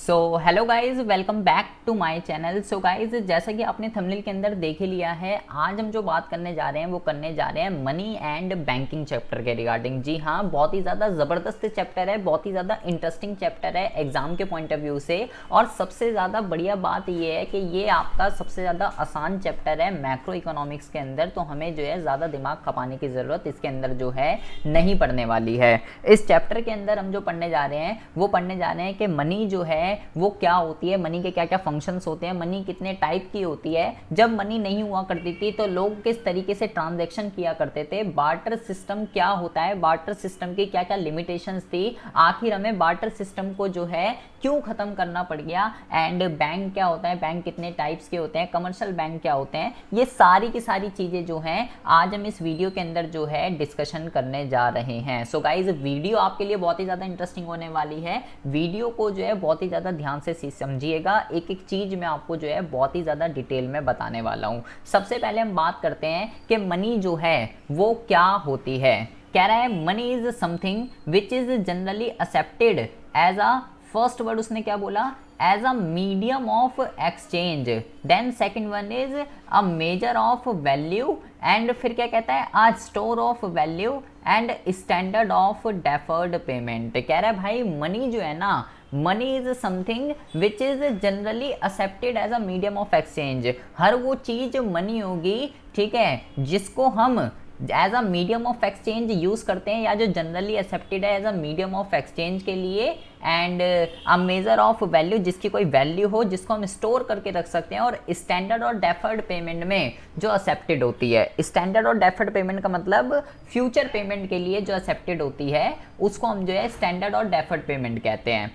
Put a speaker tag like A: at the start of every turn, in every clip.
A: So hello guys, welcome back to my channel. So guys, जैसा कि आपने thumbnail के अंदर देख ही लिया है, आज हम जो बात करने जा रहे हैं वो करने जा रहे हैं मनी एंड बैंकिंग चैप्टर के रिगार्डिंग। जी हाँ, बहुत ही ज़्यादा ज़बरदस्त चैप्टर है, बहुत ही ज़्यादा इंटरेस्टिंग चैप्टर है एग्जाम के पॉइंट ऑफ व्यू से। और सबसे ज़्यादा बढ़िया बात ये है कि ये आपका सबसे ज़्यादा आसान चैप्टर है मैक्रो इकोनॉमिक्स के अंदर, तो हमें जो है ज़्यादा दिमाग खपाने की ज़रूरत इसके अंदर जो है नहीं पड़ने वाली है। इस चैप्टर के अंदर हम जो पढ़ने जा रहे हैं वो पढ़ने जा रहे हैं कि मनी जो है वो क्या होती है, मनी के क्या क्या फंक्शंस होते हैं, मनी कितने टाइप की होती है, जब मनी नहीं हुआ करती थी तो लोग किस तरीके से ट्रांजैक्शन किया करते थे, बार्टर सिस्टम क्या होता है, बार्टर सिस्टम की क्या क्या लिमिटेशंस थी, आखिर हमें बार्टर सिस्टम को जो है क्यों खत्म करना पड़ गया, एंड बैंक क्या होता है, बैंक कितने टाइप्स के होते हैं, कमर्शियल बैंक क्या होते हैं, ये सारी की सारी चीज़ें जो हैं आज हम इस वीडियो के अंदर जो है डिस्कशन करने जा रहे हैं। सो गाइज, वीडियो आपके लिए बहुत ही ज़्यादा इंटरेस्टिंग होने वाली है। वीडियो को जो है बहुत ही ज़्यादा ध्यान से समझिएगा, एक एक चीज़ मैं आपको जो है बहुत ही ज़्यादा डिटेल में बताने वाला हूँ। सबसे पहले हम बात करते हैं कि मनी जो है वो क्या होती है। कह रहा है money is something which is generally accepted as a, first word उसने क्या बोला, as a medium of exchange, then second one is a measure of value, and फिर क्या कहता है, a store of value and standard of deferred payment. कह रहा है भाई मनी जो है ना, money is something which is generally accepted as a medium of exchange. हर वो चीज मनी होगी, ठीक है, जिसको हम as a medium of exchange use करते हैं, या जो जनरली एक्सेप्टेड है as a medium of exchange के लिए, and a measure of value, जिसकी कोई वैल्यू हो, जिसको हम स्टोर करके रख सकते हैं, और स्टैंडर्ड और डेफर्ड पेमेंट में जो एक्सेप्टेड होती है। स्टैंडर्ड और डेफर्ड पेमेंट का मतलब फ्यूचर पेमेंट के लिए जो एक्सेप्टेड होती है उसको हम जो है स्टैंडर्ड और डेफर्ड पेमेंट कहते हैं।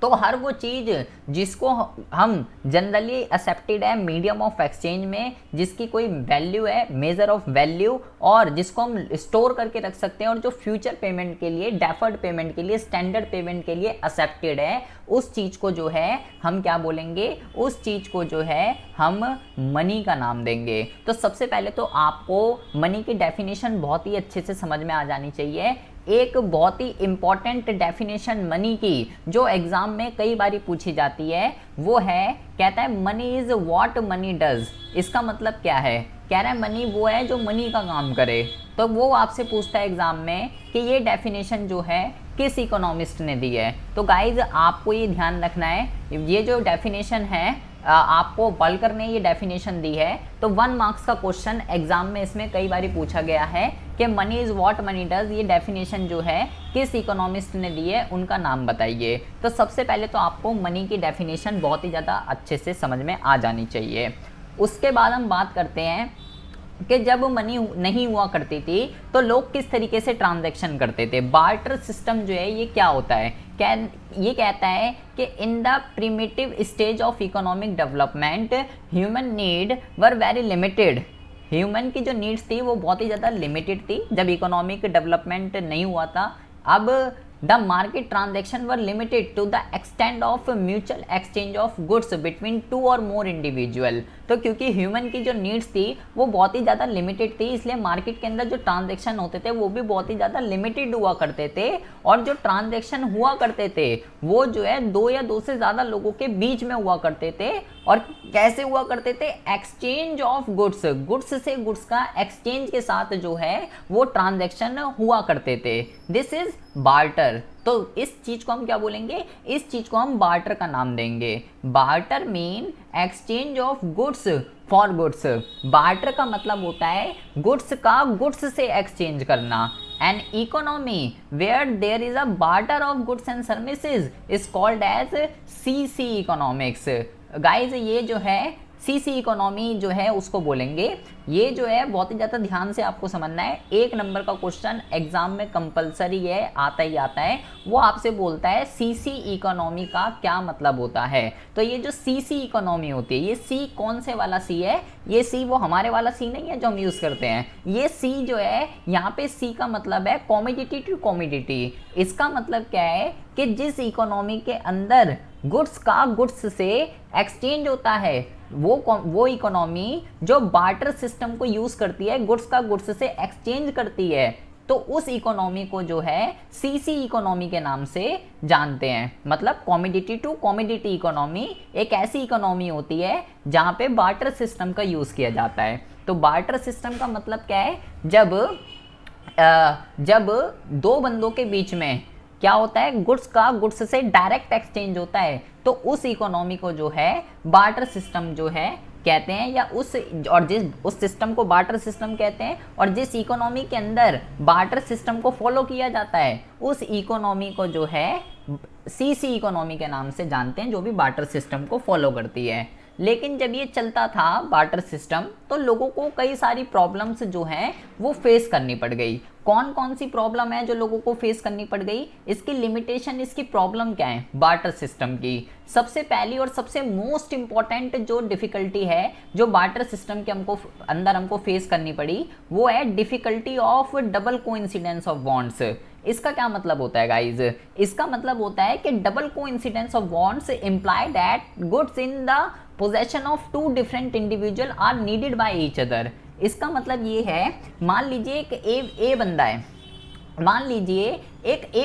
A: तो हर वो चीज़ जिसको हम जनरली एक्सेप्टेड है मीडियम ऑफ एक्सचेंज में, जिसकी कोई वैल्यू है, मेजर ऑफ वैल्यू, और जिसको हम स्टोर करके रख सकते हैं, और जो फ्यूचर पेमेंट के लिए, डेफर्ड पेमेंट के लिए, स्टैंडर्ड पेमेंट के लिए एक्सेप्टेड है, उस चीज़ को जो है हम क्या बोलेंगे, उस चीज़ को जो है हम मनी का नाम देंगे। तो सबसे पहले तो आपको मनी की डेफिनेशन बहुत ही अच्छे से समझ में आ जानी चाहिए। एक बहुत ही इंपॉर्टेंट डेफिनेशन मनी की जो एग्जाम में कई बारी पूछी जाती है वो है, कहता है money is what money does. इसका मतलब क्या है, कह रहा है मनी वो है जो मनी का काम करे। तो वो आपसे पूछता है एग्जाम में कि ये डेफिनेशन जो है किस इकोनॉमिस्ट ने दी है। तो गाइज आपको ये ध्यान रखना है, ये जो डेफिनेशन है आपको वॉल्कर ने ये डेफिनेशन दी है, तो 1 मार्क्स का क्वेश्चन एग्जाम में इसमें कई बारी पूछा गया है कि money is what money does, ये डेफिनेशन जो है किस इकोनॉमिस्ट ने दी है, उनका नाम बताइए। तो सबसे पहले तो आपको मनी की डेफिनेशन बहुत ही ज़्यादा अच्छे से समझ में आ जानी चाहिए। उसके बाद हम बात करते हैं कि जब मनी नहीं हुआ करती थी तो लोग किस तरीके से ट्रांजैक्शन करते थे। बार्टर सिस्टम जो है ये क्या होता है, ये कहता है कि in the primitive stage of economic development human need were very limited. Human की जो नीड्स थी वो बहुत ही ज़्यादा लिमिटेड थी जब इकोनॉमिक डेवलपमेंट नहीं हुआ था। अब the market transaction were limited to the extent of mutual exchange of goods between 2 और मोर इंडिविजुअल। तो क्योंकि ह्यूमन की जो नीड्स थी वो बहुत ही ज़्यादा लिमिटेड थी, इसलिए मार्केट के अंदर जो ट्रांजेक्शन होते थे वो भी बहुत ही ज़्यादा लिमिटेड हुआ करते थे, और जो ट्रांजेक्शन हुआ करते थे वो जो है 2 या 2 से ज़्यादा लोगों के बीच में हुआ करते थे। और कैसे हुआ करते थे, एक्सचेंज ऑफ गुड्स, गुड्स से गुड्स का एक्सचेंज के साथ जो है वो ट्रांजेक्शन हुआ करते थे। This is barter. तो इस चीज को हम क्या बोलेंगे, इस चीज को हम बार्टर का नाम देंगे। Barter mean exchange of goods for goods. Barter का मतलब होता है गुड्स का गुड्स से एक्सचेंज करना। An economy where there is a barter of goods and services is called as C C economics. Guys ये जो है सीसी इकोनॉमी जो है उसको बोलेंगे। ये जो है बहुत ही ज़्यादा ध्यान से आपको समझना है। 1 नंबर का क्वेश्चन एग्जाम में कंपलसरी है, आता ही आता है। वो आपसे बोलता है सीसी इकोनॉमी का क्या मतलब होता है। तो ये जो सीसी इकोनॉमी होती है, ये सी कौन से वाला सी है, ये सी वो हमारे वाला सी नहीं है जो हम यूज़ करते हैं। ये सी जो है यहाँ पे सी का मतलब है कॉमोडिटी टू कॉमोडिटी। इसका मतलब क्या है कि जिस इकोनॉमी के अंदर गुड्स का गुड्स से एक्सचेंज होता है वो इकोनॉमी जो बार्टर सिस्टम को यूज करती है, गुड्स का गुड्स से एक्सचेंज करती है, तो उस इकोनॉमी को जो है सीसी इकोनॉमी के नाम से जानते हैं। मतलब कॉमोडिटी टू कॉमोडिटी इकोनॉमी एक ऐसी इकोनॉमी होती है जहां पे बार्टर सिस्टम का यूज किया जाता है। तो बार्टर सिस्टम का मतलब क्या है, जब दो बंदों के बीच में क्या होता है, गुड्स से डायरेक्ट एक्सचेंज होता है, तो उस इकोनॉमी को जो है बार्टर सिस्टम जो है कहते हैं, या उस सिस्टम को बार्टर सिस्टम कहते हैं। और जिस इकोनॉमी के अंदर बार्टर सिस्टम को फॉलो किया जाता है उस इकोनॉमी को जो है सीसी इकोनॉमी के नाम से जानते हैं, जो भी बार्टर सिस्टम को फॉलो करती है। लेकिन जब ये चलता था बार्टर सिस्टम, तो लोगों को कई सारी प्रॉब्लम्स जो हैं वो फेस करनी पड़ गई। कौन कौन सी प्रॉब्लम है जो लोगों को फेस करनी पड़ गई, इसकी लिमिटेशन, इसकी प्रॉब्लम क्या है बार्टर सिस्टम की। सबसे पहली और सबसे मोस्ट इंपॉर्टेंट जो डिफिकल्टी है जो बार्टर सिस्टम के हमको फेस करनी पड़ी, वो है difficulty of double coincidence of bonds. इसका क्या मतलब होता है गाइज? इसका मतलब होता है कि double coincidence of bonds imply that goods in the possession of two different individual are needed by each other. इसका मतलब ये है, मान लीजिए एक ए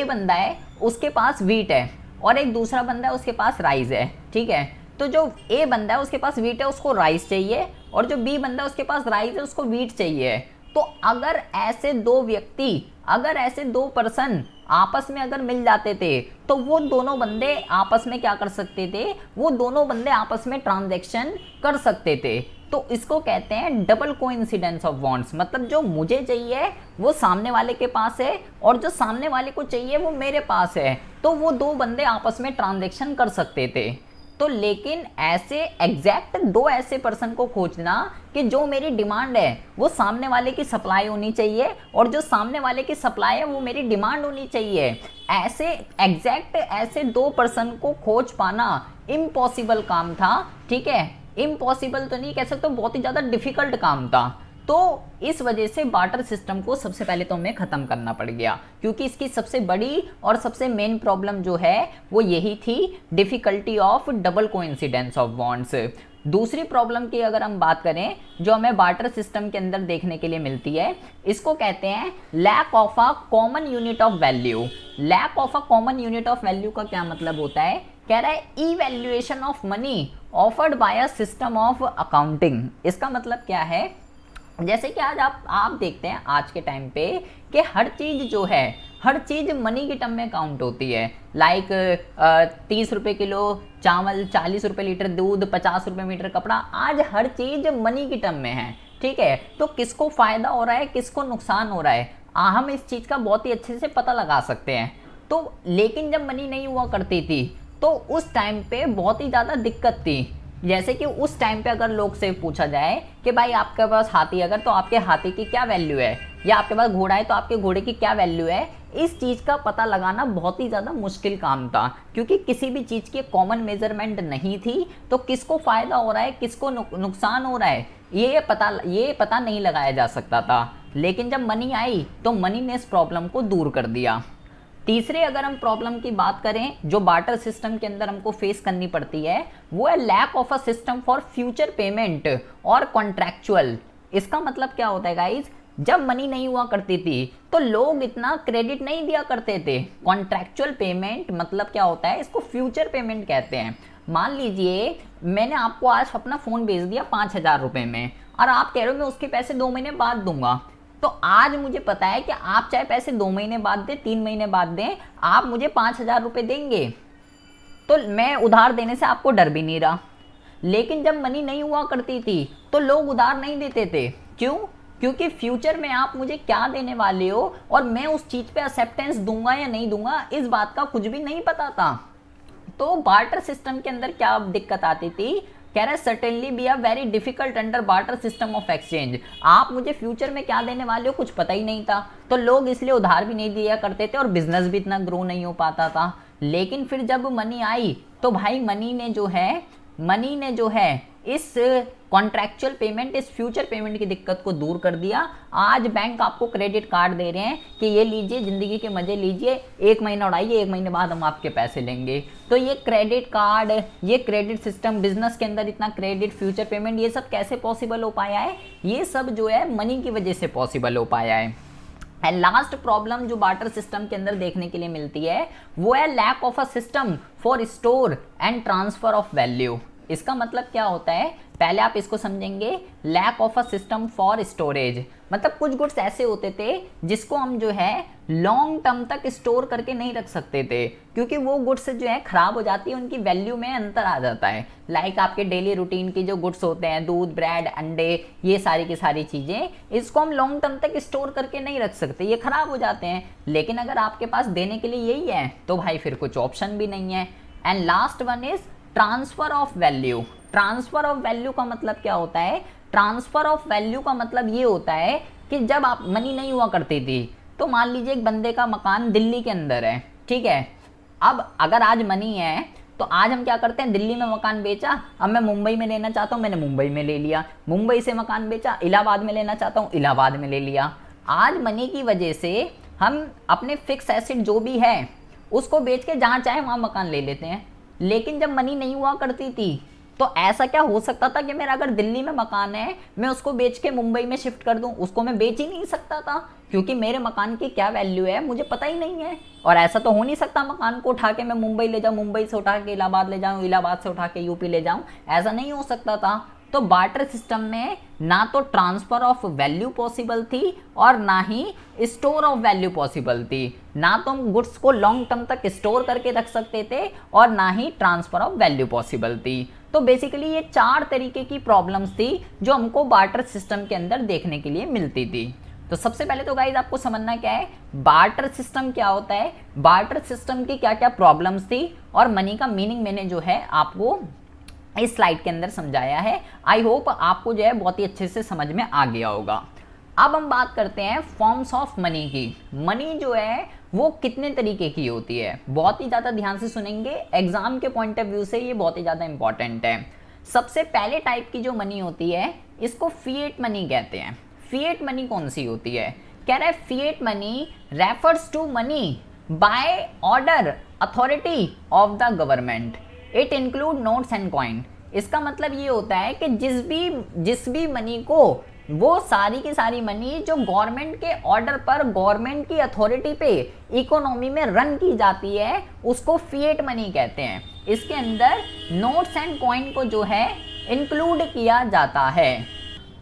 A: बंदा है, उसके पास वीट है और एक दूसरा बंदा है उसके पास राइस है, ठीक है। तो जो ए बंदा है उसके पास वीट है, उसको राइस चाहिए, और जो बी बंदा है उसके पास राइस है, उसको वीट चाहिए। तो अगर ऐसे दो पर्सन आपस में अगर मिल जाते थे, तो वो दोनों बंदे आपस में क्या कर सकते थे, वो दोनों बंदे आपस में ट्रांजैक्शन कर सकते थे। तो इसको कहते हैं डबल कोइंसिडेंस ऑफ बॉन्ड्स। मतलब जो मुझे चाहिए वो सामने वाले के पास है, और जो सामने वाले को चाहिए वो मेरे पास है, तो वो दो बंदे आपस में ट्रांजैक्शन कर सकते थे। तो लेकिन ऐसे एग्जैक्ट दो ऐसे पर्सन को खोजना कि जो मेरी डिमांड है वो सामने वाले की सप्लाई होनी चाहिए, और जो सामने वाले की सप्लाई है वो मेरी डिमांड होनी चाहिए, ऐसे दो पर्सन को खोज पाना इम्पॉसिबल काम था, ठीक है। इम्पॉसिबल तो नहीं कह सकते, बहुत ही ज़्यादा डिफिकल्ट काम था। तो इस वजह से बार्टर सिस्टम को सबसे पहले तो हमें ख़त्म करना पड़ गया, क्योंकि इसकी सबसे बड़ी और सबसे मेन प्रॉब्लम जो है वो यही थी, difficulty of double coincidence of bonds. दूसरी प्रॉब्लम की अगर हम बात करें जो हमें बार्टर सिस्टम के अंदर देखने के लिए मिलती है, इसको कहते हैं lack of a common unit of value. Lack of a common unit of value का क्या मतलब होता है? कह रहा है evaluation of money offered by a system of accounting. इसका मतलब क्या है? जैसे कि आज आप देखते हैं आज के टाइम पे कि हर चीज़ मनी की टर्म में काउंट होती है। लाइक 30 रुपये किलो चावल, 40 रुपये लीटर दूध, 50 रुपये मीटर कपड़ा, आज हर चीज़ मनी की टर्म में है, ठीक है। तो किसको फ़ायदा हो रहा है, किसको नुकसान हो रहा है, हम इस चीज़ का बहुत ही अच्छे से पता लगा सकते हैं। तो लेकिन जब मनी नहीं हुआ करती थी तो उस टाइम पे बहुत ही ज़्यादा दिक्कत थी। जैसे कि उस टाइम पे अगर लोग से पूछा जाए कि भाई आपके पास हाथी अगर, तो आपके हाथी की क्या वैल्यू है, या आपके पास घोड़ा है तो आपके घोड़े की क्या वैल्यू है, इस चीज़ का पता लगाना बहुत ही ज़्यादा मुश्किल काम था, क्योंकि किसी भी चीज़ की कॉमन मेजरमेंट नहीं थी। तो किसको फ़ायदा हो रहा है, किसको नुकसान हो रहा है, ये पता नहीं लगाया जा सकता था। लेकिन जब मनी आई तो मनी ने इस प्रॉब्लम को दूर कर दिया। तीसरे अगर हम प्रॉब्लम की बात करें जो बार्टर सिस्टम के अंदर हमको फेस करनी पड़ती है, वो है lack of a system for future payment और कॉन्ट्रैक्चुअल। इसका मतलब क्या होता है गाइज? जब मनी नहीं हुआ करती थी तो लोग इतना क्रेडिट नहीं दिया करते थे। कॉन्ट्रैक्चुअल पेमेंट मतलब क्या होता है? इसको फ्यूचर पेमेंट कहते हैं। मान लीजिए मैंने आपको आज अपना फ़ोन भेज दिया 5,000 रुपये में, और आप कह रहे हो मैं उसके पैसे 2 महीने बाद दूंगा। तो आज मुझे पता है कि आप चाहे पैसे 2 महीने बाद दें, 3 महीने बाद दें, आप मुझे 5,000 रुपये देंगे। तो मैं उधार देने से आपको डर भी नहीं रहा। लेकिन जब मनी नहीं हुआ करती थी तो लोग उधार नहीं देते थे। क्यों? क्योंकि फ्यूचर में आप मुझे क्या देने वाले हो और मैं उस चीज़ पे एक्सेप्टेंस दूंगा या नहीं दूंगा, इस बात का कुछ भी नहीं पता था। तो बार्टर सिस्टम के अंदर क्या दिक्कत आती थी? कह रहा है certainly be are very difficult under barter system of exchange. आप मुझे फ्यूचर में क्या देने वाले हो कुछ पता ही नहीं था, तो लोग इसलिए उधार भी नहीं दिया करते थे और बिजनेस भी इतना ग्रो नहीं हो पाता था। लेकिन फिर जब मनी आई तो भाई मनी ने जो है इस कॉन्ट्रैक्चुअल पेमेंट, इस फ्यूचर पेमेंट की दिक्कत को दूर कर दिया। आज बैंक आपको क्रेडिट कार्ड दे रहे हैं कि ये लीजिए, ज़िंदगी के मज़े लीजिए, 1 महीना उड़ाइए, 1 महीने बाद हम आपके पैसे लेंगे। तो ये क्रेडिट कार्ड, ये क्रेडिट सिस्टम, बिजनेस के अंदर इतना क्रेडिट, फ्यूचर पेमेंट, ये सब कैसे पॉसिबल हो पाया है? ये सब जो है मनी की वजह से पॉसिबल हो पाया है। एंड लास्ट प्रॉब्लम जो बार्टर सिस्टम के अंदर देखने के लिए मिलती है वो है lack of a system for store and transfer of value. इसका मतलब क्या होता है, पहले आप इसको समझेंगे, lack of a system for storage, मतलब कुछ गुड्स ऐसे होते थे जिसको हम जो है लॉन्ग टर्म तक स्टोर करके नहीं रख सकते थे, क्योंकि वो गुड्स जो है खराब हो जाती है, उनकी वैल्यू में अंतर आ जाता है। लाइक आपके डेली रूटीन की जो गुड्स होते हैं, दूध, ब्रेड, अंडे, ये सारी की सारी चीजें, इसको हम लॉन्ग टर्म तक स्टोर करके नहीं रख सकते, ये खराब हो जाते हैं। लेकिन अगर आपके पास देने के लिए यही है तो भाई फिर कुछ ऑप्शन भी नहीं है। And last one is transfer of value. Transfer of value का मतलब क्या होता है, ट्रांसफर ऑफ वैल्यू का मतलब ये होता है कि जब आप मनी नहीं हुआ करती थी, तो मान लीजिए एक बंदे का मकान दिल्ली के अंदर है, ठीक है, अब अगर आज मनी है तो आज हम क्या करते हैं, दिल्ली में मकान बेचा, अब मैं मुंबई में लेना चाहता हूँ, मैंने मुंबई में ले लिया, मुंबई से मकान बेचा, इलाहाबाद में लेना चाहता हूँ, इलाहाबाद में ले लिया। आज मनी की वजह से हम अपने फिक्स एसेट जो भी है उसको बेच के जहाँ चाहे वहाँ मकान ले लेते हैं। लेकिन जब मनी नहीं हुआ करती थी तो ऐसा क्या हो सकता था कि मेरा अगर दिल्ली में मकान है मैं उसको बेच के मुंबई में शिफ्ट कर दूं, उसको मैं बेच ही नहीं सकता था, क्योंकि मेरे मकान की क्या वैल्यू है मुझे पता ही नहीं है। और ऐसा तो हो नहीं सकता मकान को उठा के मैं मुंबई ले जाऊं, मुंबई से उठा के इलाहाबाद ले जाऊं, इलाहाबाद से उठा के यूपी ले जाऊं, ऐसा नहीं हो सकता था। तो बार्टर सिस्टम में ना तो ट्रांसफर ऑफ वैल्यू पॉसिबल थी और ना ही स्टोर ऑफ वैल्यू पॉसिबल थी, ना तो हम गुड्स को लॉन्ग टर्म तक स्टोर करके रख सकते थे और ना ही ट्रांसफर ऑफ वैल्यू पॉसिबल थी। तो बेसिकली ये 4 तरीके की प्रॉब्लम्स थी जो हमको बार्टर सिस्टम के अंदर देखने के लिए मिलती थी। तो सबसे पहले तो गाइस आपको समझना क्या है, बार्टर सिस्टम क्या होता है, बार्टर सिस्टम की क्या क्या प्रॉब्लम्स थी और मनी का मीनिंग मैंने जो है आपको इस स्लाइड के अंदर समझाया है। आई होप आपको जो है बहुत ही अच्छे से समझ में आ गया होगा। अब हम बात करते हैं फॉर्म्स ऑफ मनी की। मनी जो है वो कितने तरीके की होती है, बहुत ही ज़्यादा ध्यान से सुनेंगे, एग्जाम के पॉइंट ऑफ व्यू से ये बहुत ही ज़्यादा इंपॉर्टेंट है। सबसे पहले टाइप की जो मनी होती है इसको फिएट मनी कहते हैं। फिएट मनी कौन सी होती है, कह रहा है fiat money refers to money by order authority of the government, it include notes and coin. इसका मतलब ये होता है कि जिस भी मनी को, वो सारी की सारी मनी जो गवर्नमेंट के ऑर्डर पर, गवर्नमेंट की अथॉरिटी पे इकोनॉमी में रन की जाती है, उसको फिएट मनी कहते हैं। इसके अंदर नोट्स एंड कॉइन को जो है इंक्लूड किया जाता है।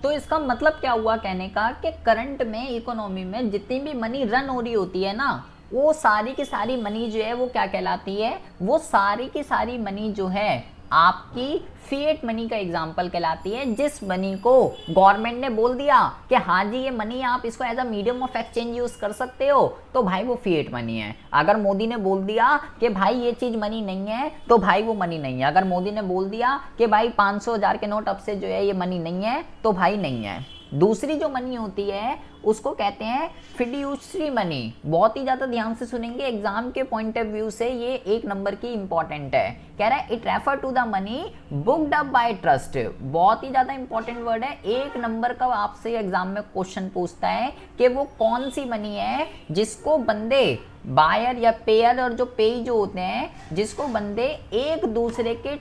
A: तो इसका मतलब क्या हुआ कहने का कि करंट में इकोनॉमी में जितनी भी मनी रन हो रही होती है ना, वो सारी की सारी मनी जो है वो क्या कहलाती है, वो सारी की सारी मनी जो है आपकी फिएट मनी का एग्जाम्पल कहलाती है। जिस मनी को गवर्नमेंट ने बोल दिया कि हाँ जी ये मनी आप इसको as a medium of exchange use कर सकते हो, तो भाई वो फिएट मनी है। अगर मोदी ने बोल दिया कि भाई ये चीज मनी नहीं है, तो भाई वो मनी नहीं है। अगर मोदी ने बोल दिया कि भाई 500 1000 के नोट अब से जो है ये मनी नहीं है, तो भाई नहीं है। दूसरी जो मनी होती है उसको कहते हैं फिड्यूशरी मनी। बहुत ही ज्यादा ध्यान से सुनेंगे, एग्जाम के पॉइंट ऑफ व्यू से ये 1 नंबर की इंपॉर्टेंट है। कह रहा है it refer to the money booked up by trust. बहुत ही ज्यादा इंपॉर्टेंट वर्ड है, 1 नंबर का आपसे एग्जाम में क्वेश्चन पूछता है कि वो कौन सी मनी है जिसको बंदे, बायर या पेयर और जो पेई जो होते हैं, जिसको बंदे एक दूसरे के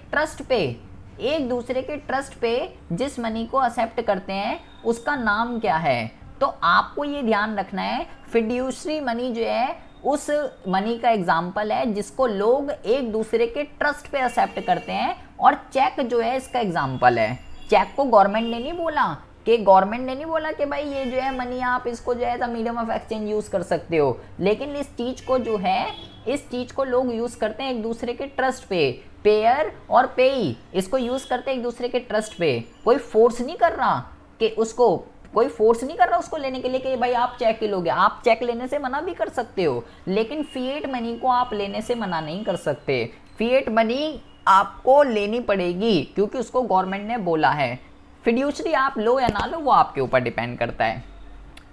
A: ट्रस्ट पे जिस मनी को एक्सेप्ट करते हैं उसका नाम क्या है। तो आपको ये ध्यान रखना है, फिड्यूशरी मनी जो है उस मनी का एग्जाम्पल है जिसको लोग एक दूसरे के ट्रस्ट पे एक्सेप्ट करते हैं, और चेक जो है इसका एग्जाम्पल है। चेक को गवर्नमेंट ने नहीं बोला कि भाई ये जो है मनी आप इसको जो है मीडियम ऑफ एक्सचेंज यूज कर सकते हो, लेकिन इस चीज को लोग यूज करते हैं एक दूसरे के ट्रस्ट पे। पेयर और पेई इसको यूज करते हैं एक दूसरे के ट्रस्ट पे। कोई फोर्स नहीं कर रहा उसको लेने के लिए कि भाई आप चेक लोगे। आप चेक लेने से मना भी कर सकते हो, लेकिन फिएट मनी को आप लेने से मना नहीं कर सकते। फिएट मनी आपको लेनी पड़ेगी क्योंकि उसको गवर्नमेंट ने बोला है। फिड्यूशरी आप लो या ना लो वो आपके ऊपर डिपेंड करता है।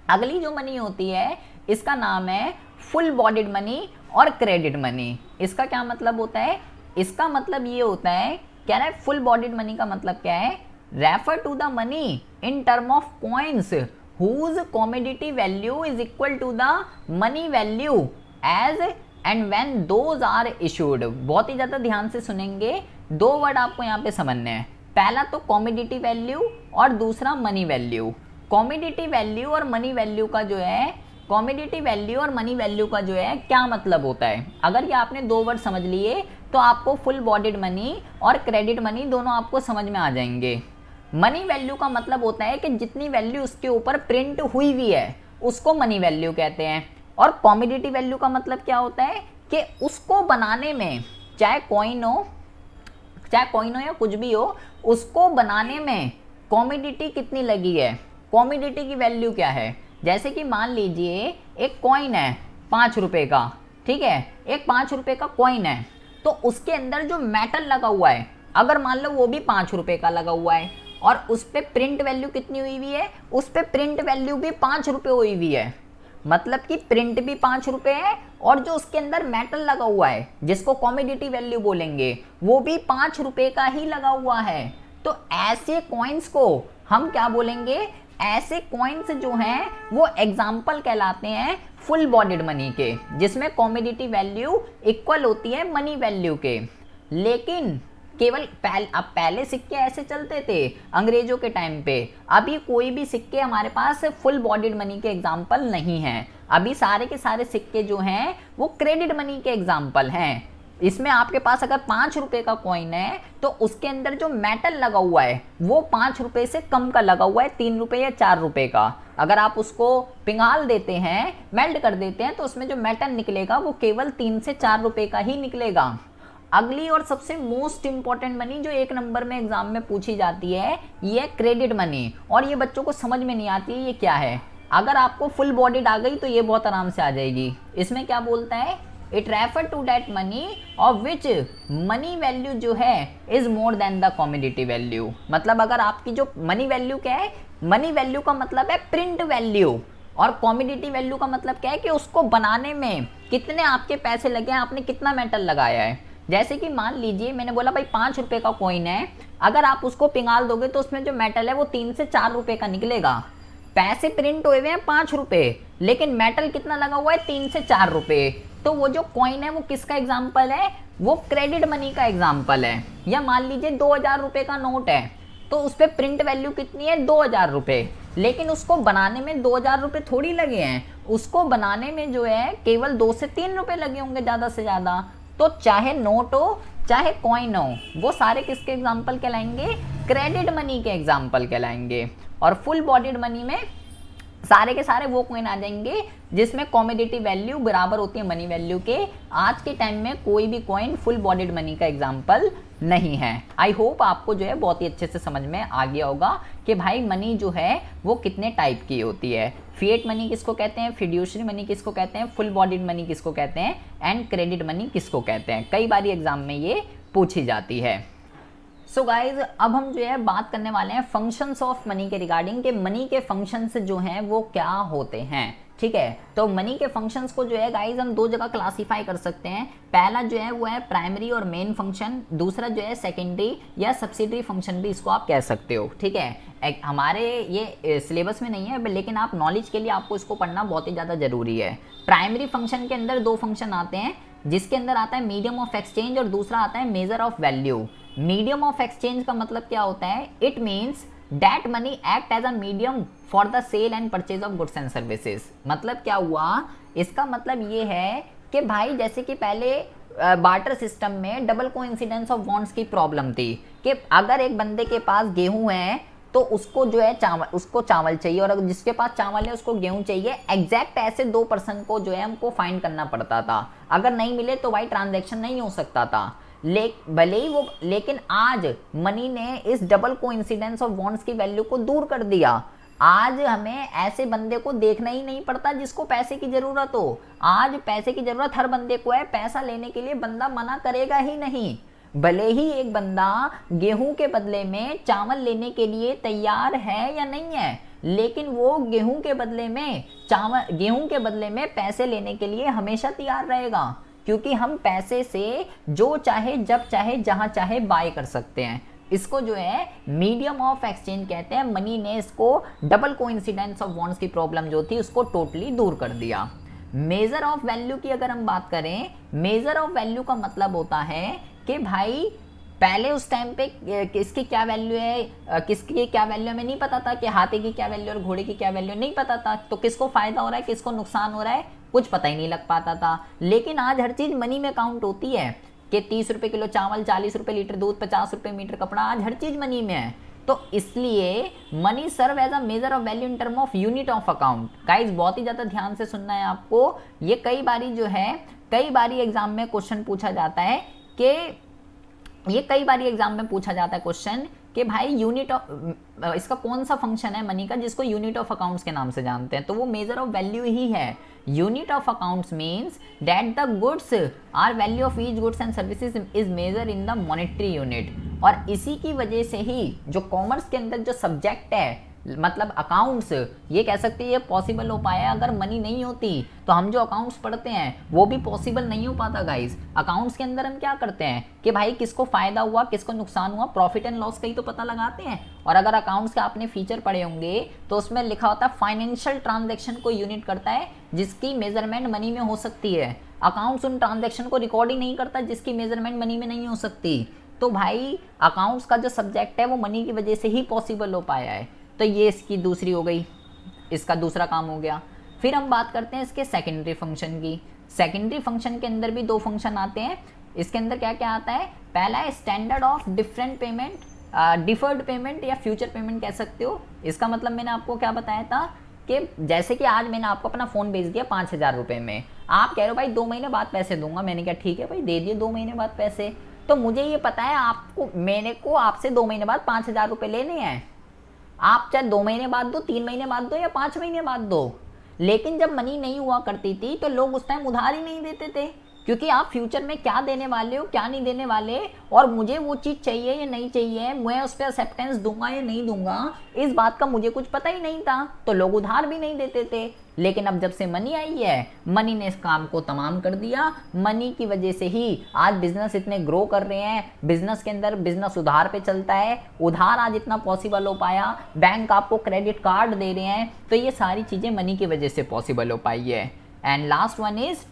A: अगली जो मनी होती है इसका नाम है फुल बॉडीड मनी और क्रेडिट मनी। इसका क्या मतलब होता है, इसका मतलब ये होता है, कह रहा है फुल बॉडीड मनी का मतलब क्या है, refer to the money in term of coins whose commodity value is equal to the money value as and when those are issued. बहुत ही ज्यादा ध्यान से सुनेंगे, 2 वर्ड आपको यहाँ पे समझने हैं। पहला तो कॉमोडिटी वैल्यू और दूसरा मनी वैल्यू। कॉमोडिटी वैल्यू और मनी वैल्यू का जो है कमोडिटी वैल्यू और मनी वैल्यू का जो है क्या मतलब होता है। अगर ये आपने दो वर्ड समझ लिए तो आपको फुल बॉडीड मनी और क्रेडिट मनी दोनों आपको समझ में आ जाएंगे। मनी वैल्यू का मतलब होता है कि जितनी वैल्यू उसके ऊपर प्रिंट हुई हुई है उसको मनी वैल्यू कहते हैं। और कमोडिटी वैल्यू का मतलब क्या होता है कि उसको बनाने में, चाहे कॉइन हो या कुछ भी हो, उसको बनाने में कमोडिटी कितनी लगी है, कमोडिटी की वैल्यू क्या है। जैसे कि मान लीजिए एक कॉइन है 5 रुपए का, ठीक है, एक 5 रुपए का कॉइन है, तो उसके अंदर जो मेटल लगा हुआ है, अगर मान लो वो भी 5 रुपए का लगा हुआ है और उस पर प्रिंट वैल्यू कितनी हुई हुई है, उस पर प्रिंट वैल्यू भी 5 रुपए हुई हुई है, मतलब कि प्रिंट भी 5 रुपए है और जो उसके अंदर मेटल लगा हुआ है जिसको कमोडिटी वैल्यू बोलेंगे वो भी 5 रुपए का ही लगा हुआ है। तो ऐसे कॉइन्स को हम क्या बोलेंगे, ऐसे कॉइन्स जो हैं वो एग्जाम्पल कहलाते हैं फुल बॉडीड मनी के, जिसमें कमोडिटी वैल्यू इक्वल होती है मनी वैल्यू के। लेकिन केवल अब पहले सिक्के ऐसे चलते थे अंग्रेजों के टाइम पे, अभी कोई भी सिक्के हमारे पास फुल बॉडीड मनी के एग्जाम्पल नहीं हैं। अभी सारे के सारे सिक्के जो हैं वो क्रेडिट मनी के एग्जाम्पल हैं। इसमें आपके पास अगर 5 रुपए का कॉइन है तो उसके अंदर जो मेटल लगा हुआ है वो 5 रुपए से कम का लगा हुआ है, 3 रुपए या 4 रुपए का। अगर आप उसको पिघाल देते हैं, मेल्ट कर देते हैं, तो उसमें जो मेटल निकलेगा वो केवल 3 से 4 रुपए का ही निकलेगा। अगली और सबसे मोस्ट इंपॉर्टेंट मनी जो 1 नंबर में एग्जाम में पूछी जाती है ये है क्रेडिट मनी, और ये बच्चों को समझ में नहीं आती है ये क्या है। अगर आपको फुल बॉडीड आ गई तो ये बहुत आराम से आ जाएगी। इसमें क्या बोलता है, it refer to that money of which money value जो है is more than the commodity value. मतलब अगर आपकी जो मनी वैल्यू क्या है, मनी वैल्यू का मतलब है प्रिंट वैल्यू, और कमोडिटी वैल्यू का मतलब क्या है कि उसको बनाने में कितने आपके पैसे लगे हैं, आपने कितना मेटल लगाया है। जैसे कि मान लीजिए मैंने बोला भाई 5 रुपए का कॉइन है, अगर आप उसको पिघाल दोगे तो उसमें जो मेटल है वो 3 से 4 रुपए का निकलेगा। पैसे प्रिंट हुए हुए हैं 5 रुपए, लेकिन मेटल कितना लगा हुआ है, 3 से 4 रुपए। तो वो जो कॉइन है वो किसका एग्जाम्पल है, वो क्रेडिट मनी का एग्जाम्पल है। या मान लीजिए 2000 रुपए का नोट है तो उस पर प्रिंट वैल्यू कितनी है, 2000 रुपए, लेकिन उसको बनाने में 2000 रुपए थोड़ी लगे हैं, उसको बनाने में जो है केवल 2 से 3 रुपए लगे होंगे ज़्यादा से ज़्यादा। तो चाहे नोट हो चाहे कॉइन हो, वो सारे किसके एग्जाम्पल कहलाएंगे, क्रेडिट मनी के एग्जाम्पल कहलाएंगे। और फुल बॉडीड मनी में सारे के सारे वो कॉइन आ जाएंगे जिसमें कमोडिटी वैल्यू बराबर होती है मनी वैल्यू के। आज के टाइम में कोई भी कॉइन फुल बॉडीड मनी का एग्जाम्पल नहीं है। आई होप आपको जो है बहुत ही अच्छे से समझ में आ गया होगा कि भाई मनी जो है वो कितने टाइप की होती है। फिएट मनी किसको कहते हैं, फिड्यूशरी मनी किसको कहते हैं, फुल बॉडीड मनी किसको कहते हैं, एंड क्रेडिट मनी किसको कहते हैं। कई बार एग्जाम में ये पूछी जाती है। सो गाइज अब हम जो है बात करने वाले हैं फंक्शंस ऑफ मनी के रिगार्डिंग, के मनी के फंक्शंस जो हैं वो क्या होते हैं। ठीक है, तो मनी के फंक्शंस को जो है गाइज हम 2 जगह क्लासीफाई कर सकते हैं। पहला जो है वो है प्राइमरी और मेन फंक्शन, दूसरा जो है सेकेंडरी या सब्सिडरी फंक्शन भी इसको आप कह सकते हो। ठीक है, हमारे ये सिलेबस में नहीं है लेकिन आप नॉलेज के लिए आपको इसको पढ़ना बहुत ही ज़्यादा जरूरी है। प्राइमरी फंक्शन के अंदर 2 फंक्शन आते हैं, जिसके अंदर आता है मीडियम ऑफ एक्सचेंज और दूसरा आता है measure of value. Medium of exchange का मतलब क्या होता है, it means that money act as a medium for the sale and purchase of goods and services. मतलब क्या हुआ, इसका मतलब ये है कि भाई जैसे कि पहले बार्टर सिस्टम में डबल कोइंसिडेंस ऑफ बॉन्ड्स की प्रॉब्लम थी कि अगर एक बंदे के पास गेहूं है तो उसको जो है उसको चावल चाहिए, और अगर जिसके पास चावल है उसको गेहूं चाहिए। एग्जैक्ट ऐसे 2 पर्सन को जो है हमको फाइंड करना पड़ता था, अगर नहीं मिले तो भाई ट्रांजैक्शन नहीं हो सकता था। भले ही वो, लेकिन आज मनी ने इस डबल कोइंसिडेंस ऑफ बॉन्ड्स की वैल्यू को दूर कर दिया। आज हमें ऐसे बंदे को देखना ही नहीं पड़ता जिसको पैसे की जरूरत हो। आज पैसे की जरूरत हर बंदे को है, पैसा लेने के लिए बंदा मना करेगा ही नहीं। भले ही एक बंदा गेहूं के बदले में चावल लेने के लिए तैयार है या नहीं है, लेकिन वो गेहूं के बदले में पैसे लेने के लिए हमेशा तैयार रहेगा, क्योंकि हम पैसे से जो चाहे जब चाहे जहां चाहे बाय कर सकते हैं। इसको जो है मीडियम ऑफ एक्सचेंज कहते हैं। मनी ने इसको डबल कोइंसिडेंस ऑफ बॉन्ड्स की प्रॉब्लम जो थी उसको टोटली दूर कर दिया। मेजर ऑफ वैल्यू की अगर हम बात करें, मेजर ऑफ वैल्यू का मतलब होता है कि भाई पहले उस टाइम पे किसकी क्या वैल्यू है, किसकी क्या वैल्यू हमें नहीं पता था, कि हाथी की क्या वैल्यू और घोड़े की क्या वैल्यू नहीं पता था, तो किसको फायदा हो रहा है किसको नुकसान हो रहा है कुछ पता ही नहीं लग पाता था। लेकिन आज हर चीज मनी में काउंट होती है, कि 30 रुपए किलो चावल, 40 रुपए लीटर दूध, 50 रुपए मीटर कपड़ा, आज हर चीज मनी में है। तो इसलिए money serve as a measure of value in term of unit of account. Guys बहुत ही ज्यादा ध्यान से सुनना है आपको, ये कई बारी जो है कई बारी एग्जाम में क्वेश्चन पूछा जाता है कि ये कई बार एग्जाम में पूछा जाता है क्वेश्चन कि भाई यूनिट ऑफ इसका कौन सा फंक्शन है मनी का जिसको यूनिट ऑफ अकाउंट्स के नाम से जानते हैं, तो वो मेजर ऑफ वैल्यू ही है। Unit of accounts means that the goods are value of each goods and services is measure in the monetary unit. और इसी की वजह से ही जो कॉमर्स के अंदर जो सब्जेक्ट है मतलब अकाउंट्स, ये कह सकते हैं ये पॉसिबल हो पाया, अगर मनी नहीं होती तो हम जो अकाउंट्स पढ़ते हैं वो भी पॉसिबल नहीं हो पाता। गाइस अकाउंट्स के अंदर हम क्या करते हैं कि भाई किसको फायदा हुआ किसको नुकसान हुआ, प्रॉफिट एंड लॉस का ही तो पता लगाते हैं। और अगर अकाउंट्स के आपने फीचर पढ़े होंगे तो उसमें लिखा होता है फाइनेंशियल ट्रांजेक्शन को यूनिट करता है जिसकी मेजरमेंट मनी में हो सकती है। अकाउंट्स उन ट्रांजेक्शन को रिकॉर्ड ही नहीं करता जिसकी मेजरमेंट मनी में नहीं हो सकती। तो भाई अकाउंट्स का जो सब्जेक्ट है वो मनी की वजह से ही पॉसिबल हो पाया है। तो ये इसकी दूसरी हो गई, इसका दूसरा काम हो गया। फिर हम बात करते हैं इसके सेकेंडरी फंक्शन की। सेकेंडरी फंक्शन के अंदर भी दो फंक्शन आते हैं। इसके अंदर क्या क्या आता है, पहला है standard of different payment, deferred payment या फ्यूचर पेमेंट कह सकते हो। इसका मतलब मैंने आपको क्या बताया था कि जैसे कि आज मैंने आपको अपना फ़ोन भेज दिया 5,000 रुपये में, आप कह रहे हो भाई 2 महीने बाद पैसे दूंगा, मैंने कहा ठीक है भाई दे दिए 2 महीने बाद पैसे। तो मुझे ये पता है आपको मैंने को आपसे 2 महीने बाद 5,000 रुपये लेने हैं, आप चाहे 2 महीने बाद दो, 3 महीने बाद दो या 5 महीने बाद दो। लेकिन जब मनी नहीं हुआ करती थी तो लोग उस टाइम उधार ही नहीं देते थे, क्योंकि आप फ्यूचर में क्या देने वाले हो क्या नहीं देने वाले और मुझे वो चीज़ चाहिए या नहीं चाहिए, मैं उस पर एक्सेप्टेंस दूंगा या नहीं दूंगा, इस बात का मुझे कुछ पता ही नहीं था, तो लोग उधार भी नहीं देते थे। लेकिन अब जब से मनी आई है, मनी ने इस काम को तमाम कर दिया। मनी की वजह से ही आज बिजनेस इतने ग्रो कर रहे हैं, बिजनेस के अंदर बिजनेस उधार पे चलता है, उधार आज इतना पॉसिबल हो पाया, बैंक आपको क्रेडिट कार्ड दे रहे हैं, तो ये सारी चीज़ें मनी की वजह से पॉसिबल हो पाई है। And last one is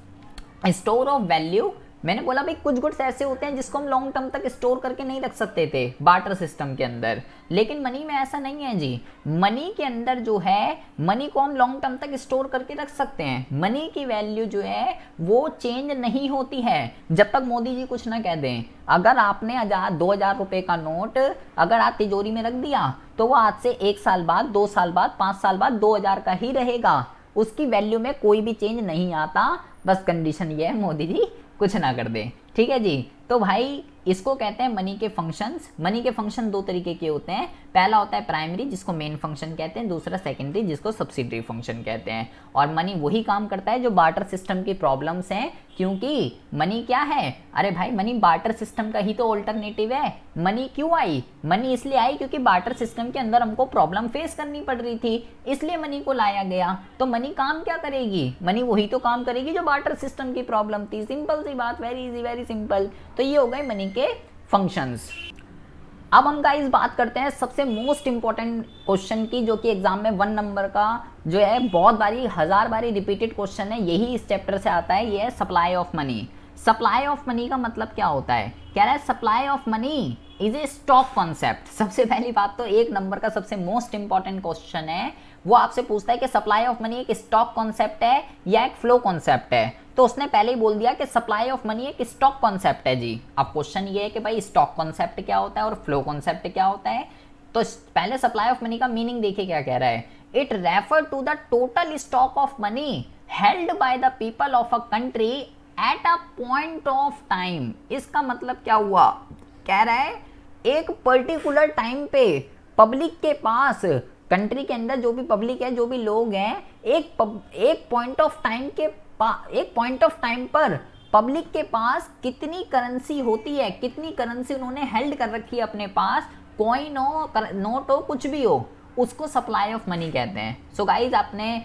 A: store of value. मैंने बोला भाई कुछ गुड्स ऐसे होते हैं जिसको हम लॉन्ग टर्म तक स्टोर करके नहीं रख सकते थे बार्टर सिस्टम के अंदर, लेकिन मनी में ऐसा नहीं है जी। मनी के अंदर जो है मनी को हम लॉन्ग टर्म तक स्टोर करके रख सकते हैं। मनी की वैल्यू जो है वो चेंज नहीं होती है जब तक मोदी जी कुछ ना कह दें। अगर आपने 2,000 रुपये का नोट अगर आप तिजोरी में रख दिया तो वो आज से 1 साल बाद, 2 साल बाद, 5 साल बाद 2,000 का ही रहेगा, उसकी वैल्यू में कोई भी चेंज नहीं आता। बस कंडीशन ये है मोदी जी कुछ ना कर दें, ठीक है जी। तो भाई इसको कहते हैं मनी के फंक्शंस। मनी के फंक्शन 2 तरीके के होते हैं, पहला होता है प्राइमरी जिसको मेन फंक्शन कहते हैं, दूसरा सेकेंडरी जिसको सब्सिडरी फंक्शन कहते हैं। और मनी वही काम करता है जो बार्टर सिस्टम की प्रॉब्लम्स हैं, क्योंकि मनी क्या है, अरे भाई मनी बार्टर सिस्टम का ही तो ऑल्टरनेटिव है। मनी क्यों आई, मनी इसलिए आई क्योंकि बार्टर सिस्टम के अंदर हमको प्रॉब्लम फेस करनी पड़ रही थी, इसलिए मनी को लाया गया। तो मनी काम क्या करेगी, मनी वही तो काम करेगी जो बार्टर सिस्टम की प्रॉब्लम थी। सिंपल सी बात, वेरी इजी वेरी सिंपल। तो ये हो गए मनी के फंक्शंस। अब हम गाइस बात करते हैं सबसे मोस्ट इंपॉर्टेंट क्वेश्चन की, जो कि एग्जाम में 1 नंबर का जो है बहुत बारी 1000 बारी रिपीटेड क्वेश्चन है, यही इस चैप्टर से आता है। ये है supply of money. Supply of money का मतलब क्या होता है, कह रहा है supply of money is a stock concept. सबसे पहली बात तो 1 नंबर का सबसे मोस्ट इंपॉर्टेंट क्वेश्चन है, वो आपसे पूछता है कि सप्लाई ऑफ मनी एक स्टॉक कॉन्सेप्ट है या एक फ्लो कॉन्सेप्ट है। तो उसने पहले ही बोल दिया कि सप्लाई ऑफ मनी एक स्टॉक कॉन्सेप्ट है जी। अब क्वेश्चन ये है कि भाई स्टॉक कॉन्सेप्ट क्या होता है और फ्लो कॉन्सेप्ट क्या होता है। तो पहले सप्लाई ऑफ मनी का मीनिंग देखिए क्या कह रहा है, it refer to the total stock of money held by the people of a country at a point of time. इसका मतलब क्या हुआ, कह रहा है एक पर्टिकुलर टाइम पे पब्लिक के पास, कंट्री के अंदर जो भी पब्लिक है, जो भी लोग हैं, एक पॉइंट ऑफ टाइम पर पब्लिक के पास कितनी करेंसी होती है, कितनी करेंसी उन्होंने हेल्ड कर रखी है अपने पास, कॉइन हो, नोट हो, कुछ भी हो, उसको सप्लाई ऑफ मनी कहते हैं। सो गाइज आपने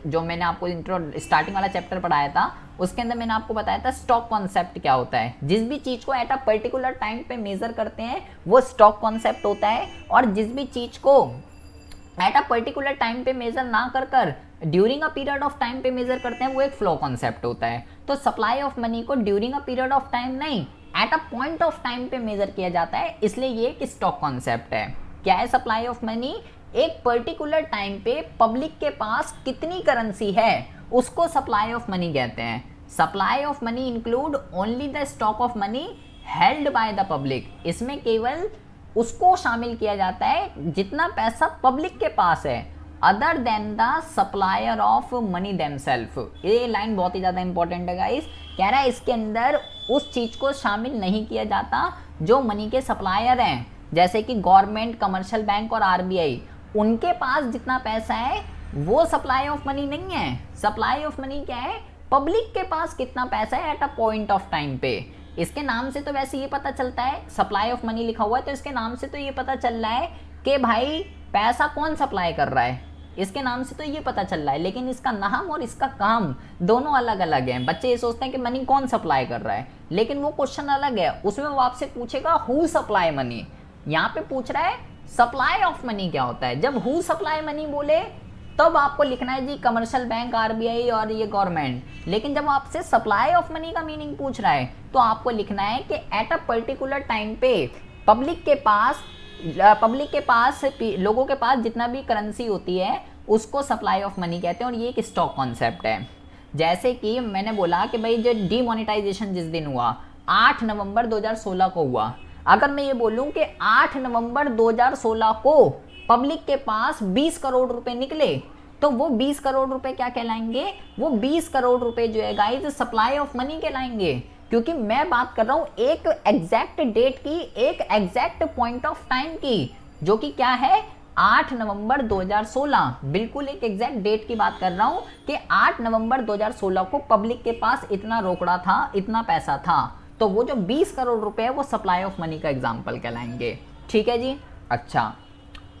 A: जो मैंने आपको इंट्रो स्टार्टिंग वाला चैप्टर पढ़ाया था उसके अंदर मैंने आपको बताया था स्टॉक कॉन्सेप्ट क्या होता है। जिस भी चीज को एट अ पर्टिकुलर टाइम पे मेजर करते हैं वो स्टॉक कॉन्सेप्ट होता है, और जिस भी चीज को एट अ पर्टिकुलर टाइम पे मेजर ना कर during a period of time पे मेजर करते हैं वो एक फ्लो कॉन्सेप्ट होता है। तो सप्लाई ऑफ मनी को during a period of time नहीं, at a point of time पे मेजर किया जाता है, इसलिए ये एक स्टॉक कॉन्सेप्ट है। क्या है सप्लाई ऑफ मनी? एक पर्टिकुलर टाइम पे पब्लिक के पास कितनी करेंसी है उसको सप्लाई ऑफ मनी कहते हैं। Supply of money include only the stock of money held by the public. इसमें केवल उसको शामिल किया जाता है जितना पैसा पब्लिक के पास है, other than the supplier of money themselves. ये लाइन बहुत ही ज़्यादा इंपॉर्टेंट है गाइस। कह रहा है इसके अंदर उस चीज़ को शामिल नहीं किया जाता जो मनी के सप्लायर हैं, जैसे कि गवर्नमेंट, कमर्शियल बैंक और आरबीआई, उनके पास जितना पैसा है वो सप्लाई ऑफ मनी नहीं है। सप्लाई ऑफ मनी क्या है? पब्लिक के पास कितना पैसा है eight a point of time पे। इसके नाम से तो वैसे ये पता चलता है, सप्लाई ऑफ मनी लिखा हुआ है तो इसके नाम से तो ये पता चल रहा है कि भाई पैसा कौन सप्लाई कर रहा है, इसके नाम से तो ये पता चल रहा है। लेकिन इसका नाम और इसका काम दोनों अलग अलग हैं। बच्चे ये सोचते हैं कि मनी कौन सप्लाई कर रहा है, लेकिन वो क्वेश्चन अलग है। उसमें वो आपसे पूछेगा हु सप्लाई मनी, यहाँ पे पूछ रहा है सप्लाई ऑफ मनी क्या होता है। जब हु सप्लाई मनी बोले तब आपको लिखना है जी कमर्शियल बैंक, आरबीआई और ये गवर्नमेंट। लेकिन जब आपसे सप्लाई ऑफ मनी का मीनिंग पूछ रहा है तो आपको लिखना है कि एट अ पर्टिकुलर टाइम पे पब्लिक के पास लोगों के पास जितना भी करेंसी होती है उसको सप्लाई ऑफ मनी कहते हैं, और ये एक स्टॉक कॉन्सेप्ट है। जैसे कि मैंने बोला कि भाई जो डीमोनेटाइजेशन जिस दिन हुआ 8 नवंबर 2016 को हुआ, अगर मैं ये बोलूं कि 8 नवंबर 2016 को पब्लिक के पास 20 करोड़ रुपए निकले, तो वो 20 करोड़ रुपए क्या कहलाएंगे? वो 20 करोड़ रुपए जो है गाइस सप्लाई ऑफ मनी कहलाएंगे, क्योंकि मैं बात कर रहा हूं एक एग्जैक्ट डेट की, एक एग्जैक्ट पॉइंट ऑफ टाइम की, जो कि क्या है 8 नवंबर 2016। बिल्कुल एक एग्जैक्ट डेट की बात कर रहा हूं कि 8 नवंबर 2016 को पब्लिक के पास इतना रोकड़ा था, इतना पैसा था, तो वो जो 20 करोड़ रुपए है वो सप्लाई ऑफ मनी का एग्जाम्पल कहलाएंगे। ठीक है जी। अच्छा,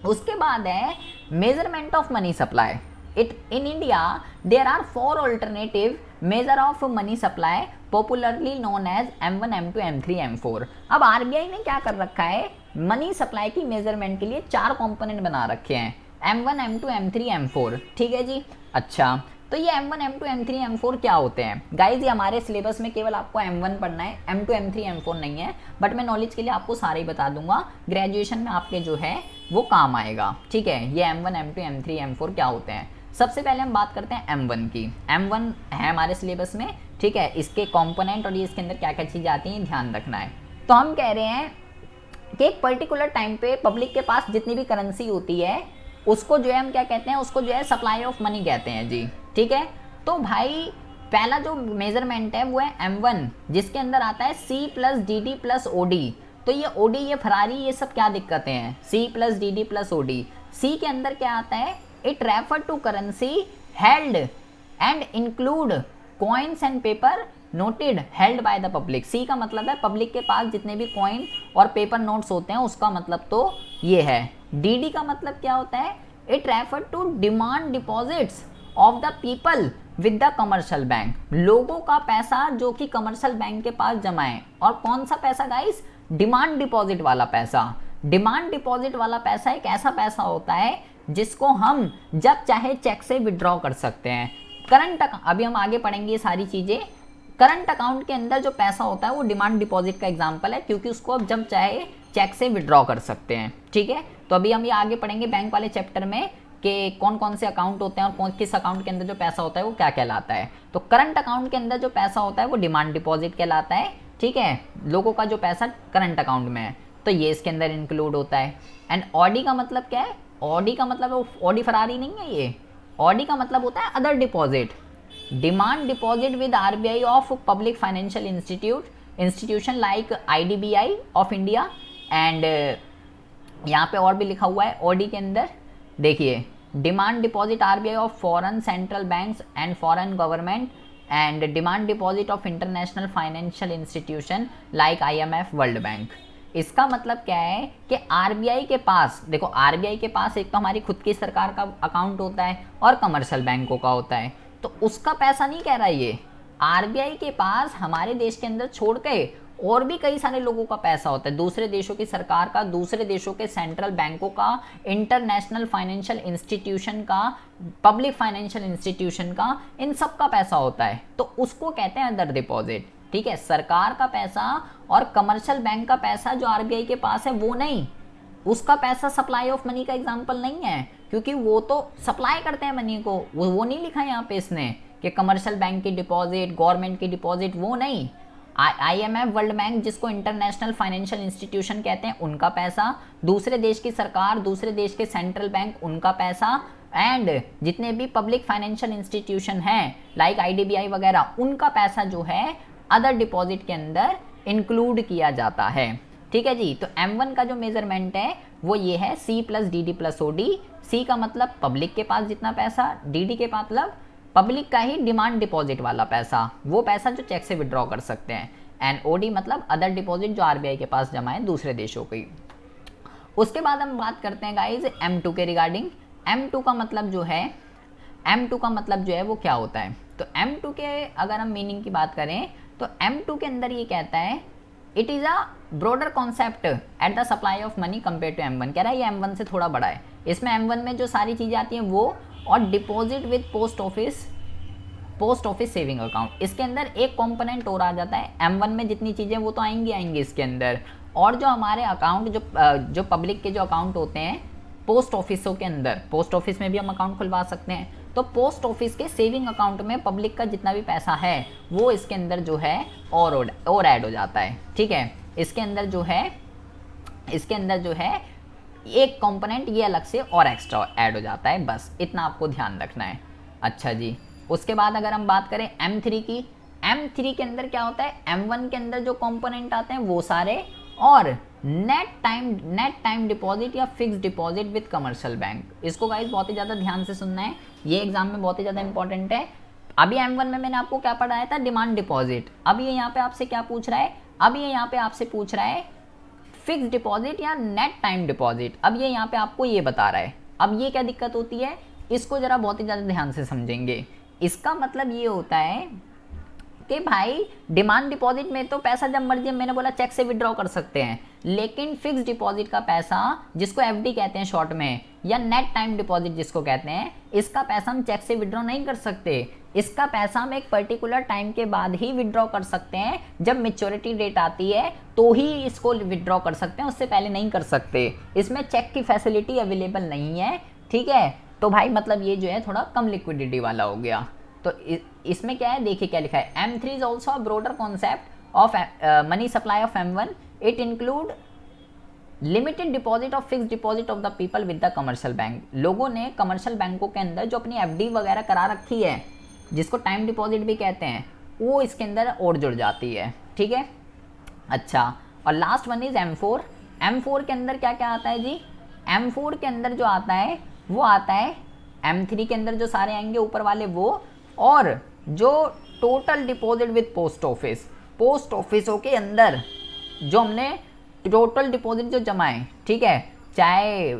A: उसके बाद है measurement of money supply. It in India there are 4 alternative measure of money supply popularly known as M1, M2, M3, M4। अब आरबीआई ने क्या कर रखा है, मनी सप्लाई की मेजरमेंट के लिए 4 कंपोनेंट बना रखे हैं, M1, M2, M3, M4। ठीक है जी। अच्छा, तो ये M1, M2, M3, M4 क्या होते हैं गाइज? ये हमारे सिलेबस में केवल आपको M1 पढ़ना है, M2, M3, M4 नहीं है, बट मैं नॉलेज के लिए आपको सारे ही बता दूंगा, ग्रेजुएशन में आपके जो है वो काम आएगा। ठीक है, ये M1, M2, M3, M4 क्या होते हैं? सबसे पहले हम बात करते हैं M1 की। M1 है हमारे सिलेबस में, ठीक है, इसके कॉम्पोनेंट और ये इसके अंदर क्या क्या चीज़ें आती हैं ध्यान रखना है। तो हम कह रहे हैं कि एक पर्टिकुलर टाइम पे पब्लिक के पास जितनी भी करेंसी होती है उसको जो है हम क्या कहते हैं, उसको जो है सप्लाई ऑफ मनी कहते हैं जी। ठीक है, तो भाई पहला जो मेजरमेंट है वो है M1, जिसके अंदर आता है C plus DD plus OD। तो ये OD, ये फरारी, ये सब क्या दिक्कतें हैं? C plus DD plus OD। C के अंदर क्या आता है? It refer to currency held and include coins and paper noted held by the public. C का मतलब है पब्लिक के पास जितने भी कॉइन और पेपर नोट्स होते हैं उसका मतलब तो ये है। डीडी का मतलब क्या होता है? It refer to demand deposits of the people with the commercial bank. लोगों का पैसा जो कि कमर्शियल बैंक के पास जमा है। और कौन सा पैसा गाइस? डिमांड डिपॉजिट वाला पैसा। डिमांड डिपॉजिट वाला पैसा एक ऐसा पैसा होता है जिसको हम जब चाहे चेक से विड्रॉ कर सकते हैं। करंट अभी हम आगे पढ़ेंगे ये सारी चीजें। करंट अकाउंट के अंदर जो पैसा होता है वो डिमांड डिपॉजिट का एग्जांपल है, क्योंकि उसको अब जब चाहे चेक से विड्रॉ कर सकते हैं। ठीक है, तो अभी हम ये आगे पढ़ेंगे बैंक वाले चैप्टर में कि कौन कौन से अकाउंट होते हैं और कौन किस अकाउंट के अंदर जो पैसा होता है वो क्या कहलाता है। तो करंट अकाउंट के अंदर जो पैसा होता है वो डिमांड डिपॉजिट कहलाता है। ठीक है, लोगों का जो पैसा करंट अकाउंट में है तो ये इसके अंदर इंक्लूड होता है। एंड ऑडी का मतलब क्या है? ऑडी का मतलब ऑडी फरारी नहीं है, ये ऑडी का मतलब होता है other deposit. Demand deposit with RBI of public financial institution like IDBI of India. And यहाँ पे और भी लिखा हुआ है ऑडी के अंदर, देखिए demand deposit RBI of foreign central banks and foreign government and demand deposit of international financial institution like IMF, world bank. इसका मतलब क्या है कि आरबीआई के पास, देखो आरबीआई के पास एक तो हमारी खुद की सरकार का अकाउंट होता है और कमर्शियल बैंकों का होता है, तो उसका पैसा नहीं कह रहा ये। आरबीआई के पास हमारे देश के अंदर छोड़ के और भी कई सारे लोगों का पैसा होता है, दूसरे देशों की सरकार का, दूसरे देशों के सेंट्रल बैंकों का, इंटरनेशनल फाइनेंशियल इंस्टीट्यूशन का, पब्लिक फाइनेंशियल इंस्टीट्यूशन का, इन सब का पैसा होता है, तो उसको कहते हैं अदर डिपॉजिट। ठीक है, सरकार का पैसा और कमर्शियल बैंक का पैसा जो आरबीआई के पास है वो नहीं, उसका पैसा सप्लाई ऑफ मनी का एग्जाम्पल नहीं है, क्योंकि वो तो सप्लाई करते हैं मनी को, वो नहीं लिखा है यहाँ पे इसने कि कमर्शियल बैंक की डिपॉजिट, गवर्नमेंट की डिपॉजिट, वो नहीं। IMF, वर्ल्ड बैंक जिसको इंटरनेशनल फाइनेंशियल इंस्टीट्यूशन कहते हैं, उनका पैसा, दूसरे देश की सरकार, दूसरे देश के सेंट्रल बैंक, उनका पैसा, एंड जितने भी पब्लिक फाइनेंशियल इंस्टीट्यूशन हैं लाइक IDBI वगैरह, उनका पैसा जो है अदर डिपॉजिट के अंदर इंक्लूड किया जाता है। ठीक है जी। तो M1 का जो मेजरमेंट है वो ये है C plus DD plus OD। C का मतलब पब्लिक के पास जितना पैसा, DD के मतलब पब्लिक का ही डिमांड डिपॉजिट वाला पैसा, वो पैसा जो चेक से विड्रॉ कर सकते हैं, एंड OD मतलब अदर डिपॉजिट जो RBI के पास जमा है दूसरे देशों की। उसके बाद हम बात करते हैं गाइज M2 के रिगार्डिंग। M2 का मतलब जो है, M2 का मतलब जो है वो क्या होता है, तो M2 के अगर हम मीनिंग की बात करें तो M2 के अंदर ये कहता है it is a broader concept at the supply of money compare to M1। कह रहा है ये M1 से थोड़ा बड़ा है। इसमें M1 में जो सारी चीज़ें आती हैं वो, और deposit with post office saving account, इसके अंदर एक कंपोनेंट और आ जाता है। M1 में जितनी चीज़ें वो तो आएंगी इसके अंदर, और जो हमारे अकाउंट जो पब्लिक के जो अकाउंट होते हैं पोस्ट ऑफिसों के अंदर, पोस्ट ऑफिस में भी हम अकाउंट खुलवा सकते हैं, तो पोस्ट ऑफिस के सेविंग अकाउंट में पब्लिक का जितना भी पैसा है वो इसके अंदर जो है और ऐड हो जाता है। ठीक है। इसके अंदर जो है एक कंपोनेंट ये अलग से और एक्स्ट्रा ऐड हो जाता है, बस इतना आपको ध्यान रखना है। अच्छा जी। उसके बाद अगर हम बात करें M3 की, M3 के अंदर क्या होता है, M1 के अंदर जो कंपोनेंट आते हैं वो सारे, और नेट टाइम डिपॉजिट या fix deposit with commercial bank. इसको गाइस बहुत ही ज़्यादा ध्यान से सुनना है, ये एग्जाम में बहुत ही ज़्यादा इंपॉर्टेंट है। अभी M1 में मैंने आपको क्या पढ़ाया था, डिमांड डिपॉजिट। अब ये यहाँ पे आपसे क्या पूछ रहा है, अब ये यहाँ पे आपसे पूछ रहा है फिक्स डिपॉजिट या नेट टाइम डिपॉजिट। अब ये यहाँ पे आपको ये बता रहा है। अब ये क्या दिक्कत होती है, इसको जरा बहुत ही ज़्यादा ध्यान से समझेंगे। इसका मतलब ये होता है कि भाई डिमांड डिपॉजिट में तो पैसा जब मर्जी, मैंने बोला चेक से विड्रॉ कर सकते हैं, लेकिन फिक्स डिपॉजिट का पैसा जिसको FD कहते हैं शॉर्ट में, या नेट टाइम डिपॉजिट जिसको कहते हैं, इसका पैसा हम चेक से विड्रॉ नहीं कर सकते। इसका पैसा हम एक पर्टिकुलर टाइम के बाद ही विड्रॉ कर सकते हैं, जब मेच्योरिटी डेट आती है तो ही इसको विड्रॉ कर सकते हैं, उससे पहले नहीं कर सकते। इसमें चेक की फैसिलिटी अवेलेबल नहीं है। ठीक है। तो भाई मतलब ये जो है थोड़ा कम लिक्विडिटी वाला हो गया। तो इसमें क्या है, देखिए क्या लिखा है, M3 is also a broader concept of money supply of M1। It include limited deposit of fix deposit of the people with the commercial bank. लोगों ने कमर्शियल बैंकों के अंदर जो अपनी FD वगैरह करा रखी है, जिसको टाइम डिपॉजिट भी कहते हैं, वो इसके अंदर और जुड़ जाती है। ठीक है। अच्छा, और last one is M4। M4 के अंदर क्या क्या आता है जी, M4 के अंदर जो आता है वो आता है M3 के अंदर जो सारे आएंगे ऊपर वाले वो, और जो टोटल डिपॉजिट विद पोस्ट ऑफिसों के अंदर जो हमने टोटल डिपॉजिट जो जमा है, ठीक है, चाहे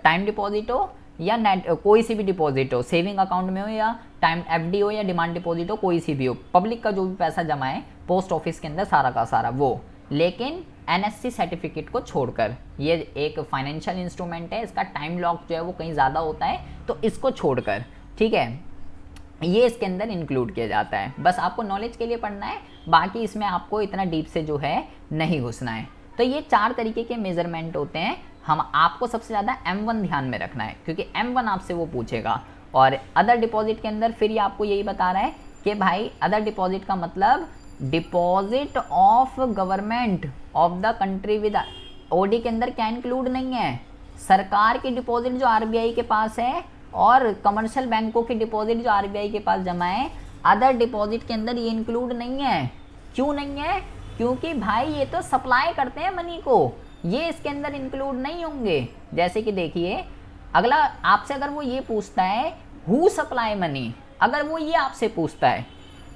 A: टाइम डिपॉजिट हो या नेट कोई सी भी डिपॉजिट हो, सेविंग अकाउंट में हो या टाइम FD हो या डिमांड डिपॉजिट हो, कोई सी भी हो, पब्लिक का जो भी पैसा जमा है पोस्ट ऑफिस के अंदर सारा का सारा वो, लेकिन NSC सर्टिफिकेट को छोड़कर। ये एक फाइनेंशियल इंस्ट्रूमेंट है, इसका टाइम लॉक जो है वो कहीं ज़्यादा होता है, तो इसको छोड़कर, ठीक है, ये इसके अंदर इंक्लूड किया जाता है। बस आपको नॉलेज के लिए पढ़ना है, बाकी इसमें आपको इतना डीप से जो है नहीं घुसना है। तो ये 4 तरीके के मेजरमेंट होते हैं। हम आपको सबसे ज़्यादा M1 ध्यान में रखना है, क्योंकि M1 आपसे वो पूछेगा। और अदर डिपॉजिट के अंदर फिर ये आपको यही बता रहा है कि भाई अदर डिपॉजिट का मतलब deposit of government of the country with OD के अंदर क्या इंक्लूड नहीं है, सरकार की डिपॉजिट जो RBI के पास है और कमर्शियल बैंकों की डिपॉजिट जो RBI के पास जमा है, अदर डिपॉजिट के अंदर ये इंक्लूड नहीं है। क्यों नहीं है, क्योंकि भाई ये तो सप्लाई करते हैं मनी को, ये इसके अंदर इंक्लूड नहीं होंगे। जैसे कि देखिए अगला आपसे अगर वो ये पूछता है हु सप्लाई मनी, अगर वो ये आपसे पूछता है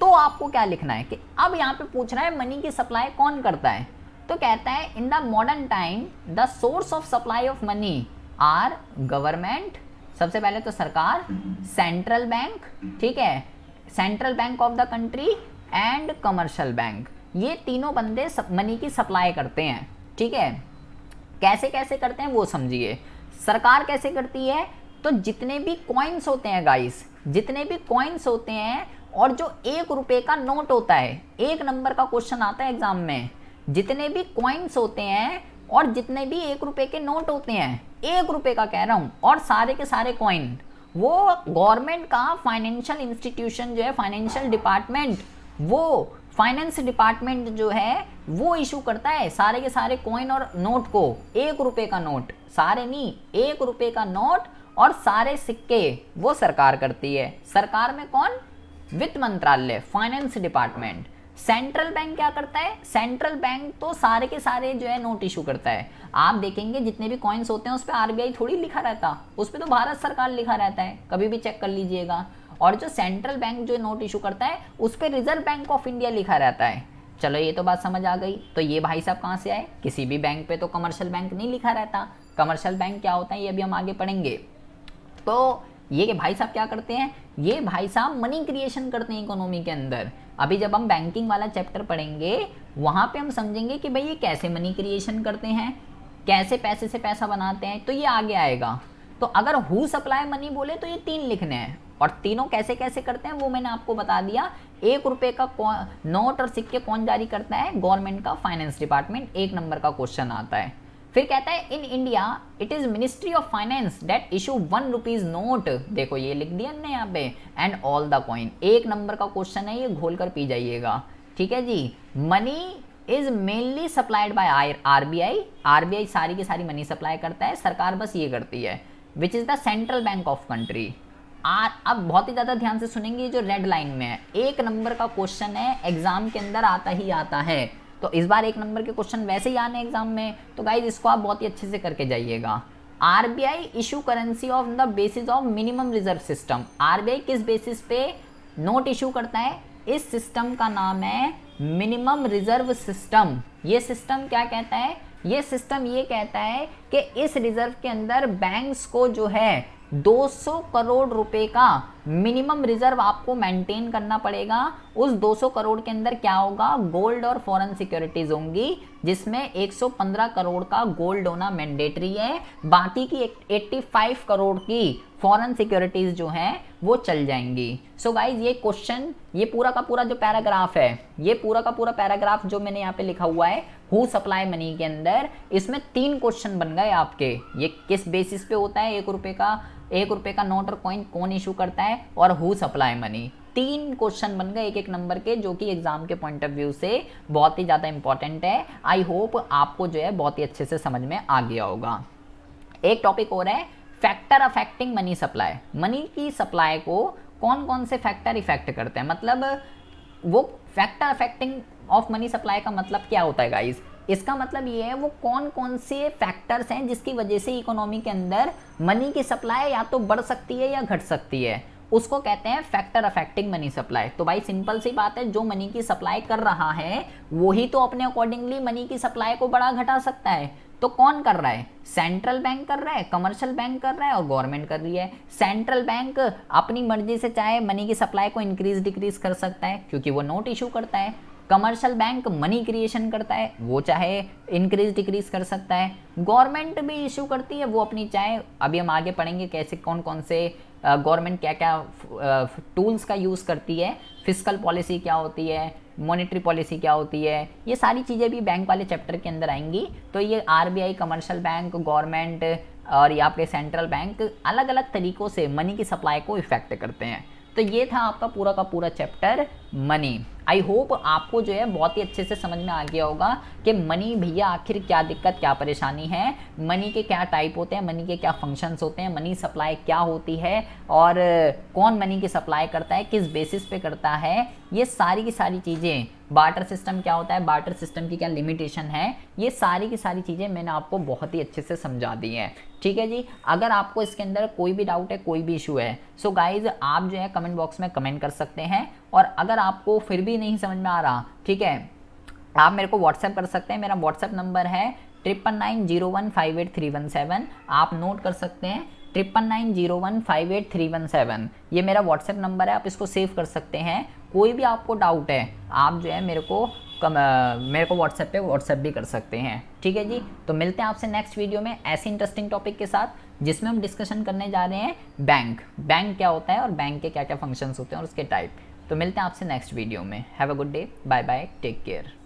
A: तो आपको क्या लिखना है कि अब यहाँ पे पूछ रहा है मनी की सप्लाई कौन करता है, तो कहता है in the modern time the source of supply of money are government, सबसे पहले तो सरकार, सेंट्रल बैंक, ठीक है, central bank of the country and commercial bank. ये तीनों बंदे मनी की सप्लाई करते हैं। ठीक है, कैसे कैसे करते हैं वो समझिए। सरकार कैसे करती है, तो जितने भी कॉइन्स होते हैं गाइस, जितने भी कॉइन्स होते हैं और जो 1 रुपए का नोट होता है, 1 नंबर का क्वेश्चन आता है एग्जाम में, जितने भी कॉइन्स होते हैं और जितने भी 1 रुपए के नोट होते हैं, 1 रुपए का कह रहा हूं, और सारे के सारे कॉइन, वो गवर्नमेंट का फाइनेंशियल इंस्टीट्यूशन जो है, फाइनेंशियल डिपार्टमेंट, वो फाइनेंस डिपार्टमेंट जो है वो इशू करता है सारे के सारे कॉइन और नोट को। 1 रुपए का नोट, सारे नहीं, 1 रुपए का नोट और सारे सिक्के वो सरकार करती है। सरकार में कौन? वित्त मंत्रालय, फाइनेंस डिपार्टमेंट। सेंट्रल बैंक क्या करता है? सेंट्रल बैंक तो सारे के सारे जो है नोट इशू करता है। आप देखेंगे जितने भी कॉइन्स होते हैं उस पर आरबीआई थोड़ी लिखा रहता, उस पर तो भारत सरकार लिखा रहता है, कभी भी चेक कर लीजिएगा। और जो सेंट्रल बैंक जो नोट इशू करता है उस पर रिजर्व बैंक ऑफ इंडिया लिखा रहता है। चलो ये तो बात समझ आ गई। तो ये भाई साहब कहाँ से आए? किसी भी बैंक पे तो कमर्शियल बैंक नहीं लिखा रहता। कमर्शियल बैंक क्या होता है ये अभी हम आगे पढ़ेंगे। तो ये भाई साहब क्या करते हैं? ये भाई साहब मनी क्रिएशन करते हैं इकोनॉमी के अंदर। अभी जब हम बैंकिंग वाला चैप्टर पढ़ेंगे वहां पे हम समझेंगे कि भाई ये कैसे मनी क्रिएशन करते हैं, कैसे पैसे से पैसा बनाते हैं, तो ये आगे आएगा। तो अगर हु सप्लाई मनी बोले तो ये 3 लिखने हैं, और तीनों कैसे कैसे करते हैं वो मैंने आपको बता दिया। 1 रुपए का नोट और सिक्के कौन जारी करता है? गवर्नमेंट का फाइनेंस डिपार्टमेंट। 1 नंबर का क्वेश्चन आता है। फिर कहता है in India it is ministry of finance that issue 1 rupees note. देखो ये लिख दिया ना यहाँ पे, and all the coin. 1 number का क्वेश्चन है, ये घोल कर पी जाइएगा, ठीक है जी। Money is mainly supplied by RBI. RBI सारी की सारी मनी सप्लाई करता है, सरकार बस ये करती है। Which is the central bank of country. अब बहुत ही ज्यादा ध्यान से सुनेंगे, जो रेड लाइन में है 1 नंबर का क्वेश्चन है, एग्जाम के अंदर आता ही आता है। तो इस बार 1 नंबर के क्वेश्चन वैसे ही आने एग्जाम में, तो गाइज इसको आप बहुत ही अच्छे से करके जाइएगा। RBI issue currency of the basis of minimum reserve system. RBI किस बेसिस पे नोट इशू करता है? इस सिस्टम का नाम है मिनिमम रिजर्व सिस्टम। ये सिस्टम क्या कहता है? ये सिस्टम ये कहता है कि इस रिजर्व के अंदर बैंक्स को जो है 200 करोड़ रुपए का मिनिमम रिजर्व आपको मेंटेन करना पड़ेगा। उस 200 करोड़ के अंदर क्या होगा? गोल्ड और फॉरेन सिक्योरिटीज होंगी, जिसमें 115 करोड़ का गोल्ड होना मैंडेटरी है। बाकी की 85 करोड़ की फॉरेन सिक्योरिटीज जो हैं वो चल जाएंगी। सो गाइज ये क्वेश्चन, ये पूरा का पूरा जो पैराग्राफ है, ये पूरा का पूरा पैराग्राफ जो मैंने यहाँ पे लिखा हुआ है हु सप्लाई मनी के अंदर, इसमें 3 क्वेश्चन बन गए आपके। ये किस बेसिस पे होता है? 1 रुपए का नोट और कॉइन कौन इशू करता है, और हु सप्लाई मनी। 3 क्वेश्चन बन गए 1 नंबर के, जो कि एग्जाम के पॉइंट ऑफ व्यू से बहुत ही ज़्यादा इंपॉर्टेंट है। आई होप आपको जो है बहुत ही अच्छे से समझ में आ गया होगा। एक टॉपिक और है factor affecting money supply. Money की सप्लाई को कौन कौन से फैक्टर इफेक्ट करते हैं, मतलब वो factor affecting of money supply का मतलब क्या होता है गाइस? इसका मतलब ये है वो कौन कौन से फैक्टर्स हैं जिसकी वजह से इकोनॉमी के अंदर मनी की सप्लाई या तो बढ़ सकती है या घट सकती है, उसको कहते हैं फैक्टर अफेक्टिंग मनी सप्लाई। तो भाई सिंपल सी बात है, जो मनी की सप्लाई कर रहा है वही तो अपने अकॉर्डिंगली मनी की सप्लाई को बढ़ा घटा सकता है। तो कौन कर रहा है? सेंट्रल बैंक कर रहा है, कमर्शियल बैंक कर रहा है और गवर्नमेंट कर रही है। सेंट्रल बैंक अपनी मर्जी से चाहे मनी की सप्लाई को इंक्रीज डिक्रीज कर सकता है क्योंकि वो नोट इशू करता है। कमर्शियल बैंक मनी क्रिएशन करता है, वो चाहे इंक्रीज डिक्रीज कर सकता है। गवर्नमेंट भी इशू करती है, वो अपनी चाहे, अभी हम आगे पढ़ेंगे कैसे कौन कौन से गवर्नमेंट क्या क्या टूल्स का यूज़ करती है, फिस्कल पॉलिसी क्या होती है, मॉनेटरी पॉलिसी क्या होती है, ये सारी चीज़ें भी बैंक वाले चैप्टर के अंदर आएंगी। तो ये आरबीआई, कमर्शियल बैंक, गवर्नमेंट और ये आपके सेंट्रल बैंक अलग अलग तरीक़ों से मनी की सप्लाई को इफेक्ट करते हैं। तो ये था आपका पूरा का पूरा चैप्टर मनी। आई होप आपको जो है बहुत ही अच्छे से समझ में आ गया होगा कि मनी भैया आखिर क्या दिक्कत क्या परेशानी है, मनी के क्या टाइप होते हैं, मनी के क्या फंक्शंस होते हैं, मनी सप्लाई क्या होती है और कौन मनी की सप्लाई करता है, किस बेसिस पे करता है, ये सारी की सारी चीज़ें। बार्टर सिस्टम क्या होता है, बार्टर सिस्टम की क्या लिमिटेशन है, ये सारी की सारी चीज़ें मैंने आपको बहुत ही अच्छे से समझा दी हैं। ठीक है जी, अगर आपको इसके अंदर कोई भी डाउट है, कोई भी इशू है, सो गाइज आप जो है कमेंट बॉक्स में कमेंट कर सकते हैं। और अगर आपको फिर भी नहीं समझ में आ रहा, ठीक है, आप मेरे को व्हाट्सएप कर सकते हैं। मेरा व्हाट्सएप नंबर है 9990158317। आप नोट कर सकते हैं 9990158317। ये मेरा व्हाट्सएप नंबर है, आप इसको सेव कर सकते हैं। कोई भी आपको डाउट है आप जो है मेरे को व्हाट्सएप पे व्हाट्सएप भी कर सकते हैं। ठीक है जी, तो मिलते हैं आपसे नेक्स्ट वीडियो में ऐसे इंटरेस्टिंग टॉपिक के साथ, जिसमें हम डिस्कशन करने जा रहे हैं बैंक क्या होता है और बैंक के क्या क्या फंक्शंस होते हैं और उसके टाइप। तो मिलते हैं आपसे नेक्स्ट वीडियो में। Have a good day, bye bye, take care.